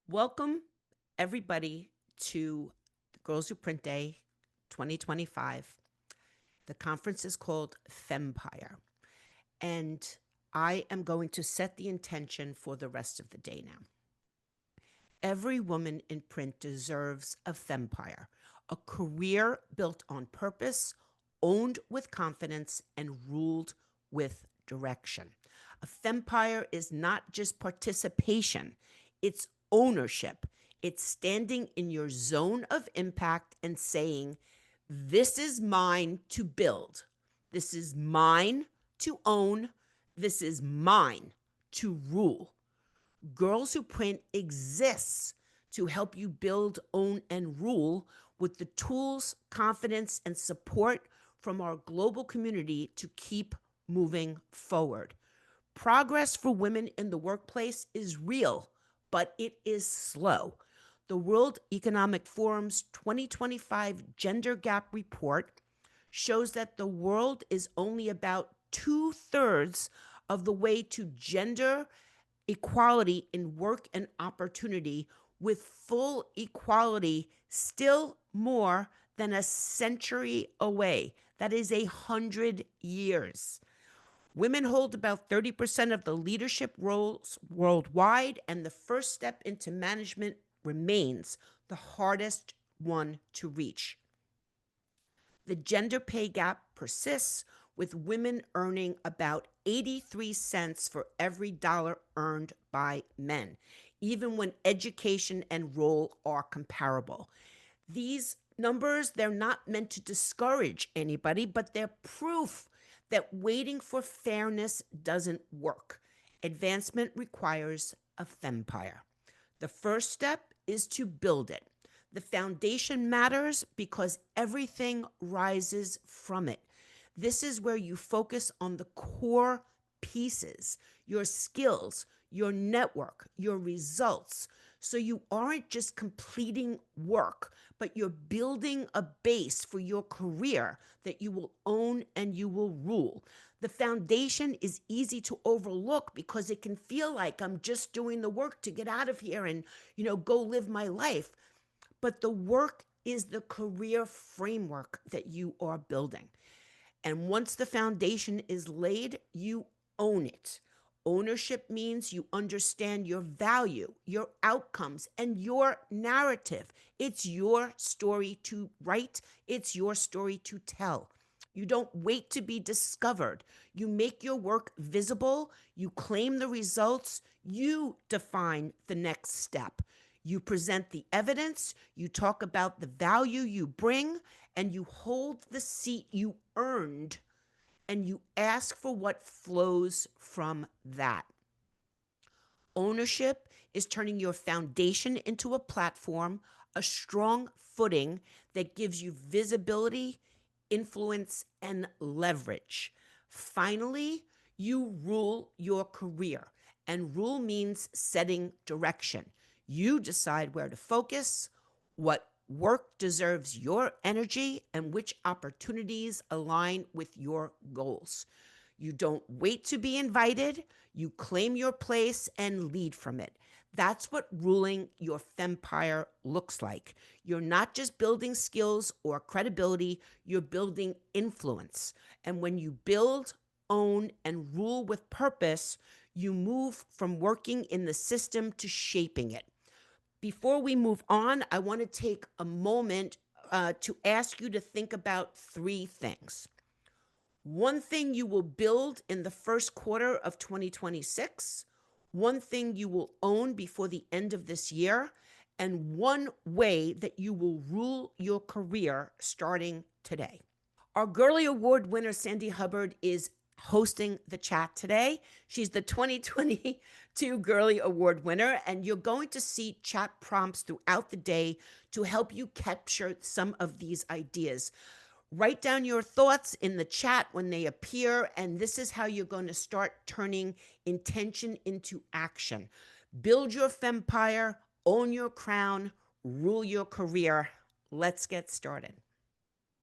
Welcome, everybody, to the Girls Who Print Day 2025. The conference is called FEMPIRE, and I am going to set the intention for the rest of the day now. Every woman in print deserves a FEMPIRE, a career built on purpose, owned with confidence, and ruled with direction. A FEMPIRE is not just participation, it's ownership. It's standing in your zone of impact and saying, this is mine to build. This is mine to own. This is mine to rule. Girls Who Print exists to help you build, own, and rule with the tools, confidence, and support from our global community to keep moving forward. Progress for women in the workplace is real, but it is slow. The World Economic Forum's 2025 Gender Gap Report shows that the world is only about 2/3 of the way to gender equality in work and opportunity, with full equality still more than a century away. That is 100 years. Women hold about 30% of the leadership roles worldwide, and the first step into management remains the hardest one to reach. The gender pay gap persists, with women earning about 83 cents for every dollar earned by men, even when education and role are comparable. These numbers, they're not meant to discourage anybody, but they're proof that waiting for fairness doesn't work. Advancement requires a FEMPIRE. The first step is to build it. The foundation matters because everything rises from it. This is where you focus on the core pieces, your skills, your network, your results. So you aren't just completing work, but you're building a base for your career that you will own and you will rule. The foundation is easy to overlook because it can feel like I'm just doing the work to get out of here and, go live my life. But the work is the career framework that you are building. And once the foundation is laid, you own it. Ownership means you understand your value, your outcomes, and your narrative. It's your story to write, it's your story to tell. You don't wait to be discovered. You make your work visible, you claim the results, you define the next step. You present the evidence, you talk about the value you bring, and you hold the seat you earned, and you ask for what flows from that. Ownership is turning your foundation into a platform, a strong footing that gives you visibility, influence, and leverage. Finally, you rule your career, and rule means setting direction. You decide where to focus, what work deserves your energy, and which opportunities align with your goals. You don't wait to be invited. You claim your place and lead from it. That's what ruling your FEMPIRE looks like. You're not just building skills or credibility, you're building influence. And when you build, own, and rule with purpose, you move from working in the system to shaping it. Before we move on, I want to take a moment to ask you to think about three things. One thing you will build in the first quarter of 2026, one thing you will own before the end of this year, and one way that you will rule your career starting today. Our Girly Award winner, Sandy Hubbard, is hosting the chat today. She's the 2022 Girly Award winner, and you're going to see chat prompts throughout the day to help you capture some of these ideas. Write down your thoughts in the chat when they appear, and this is how you're going to start turning intention into action. Build your FEMPIRE, own your crown, rule your career. Let's get started.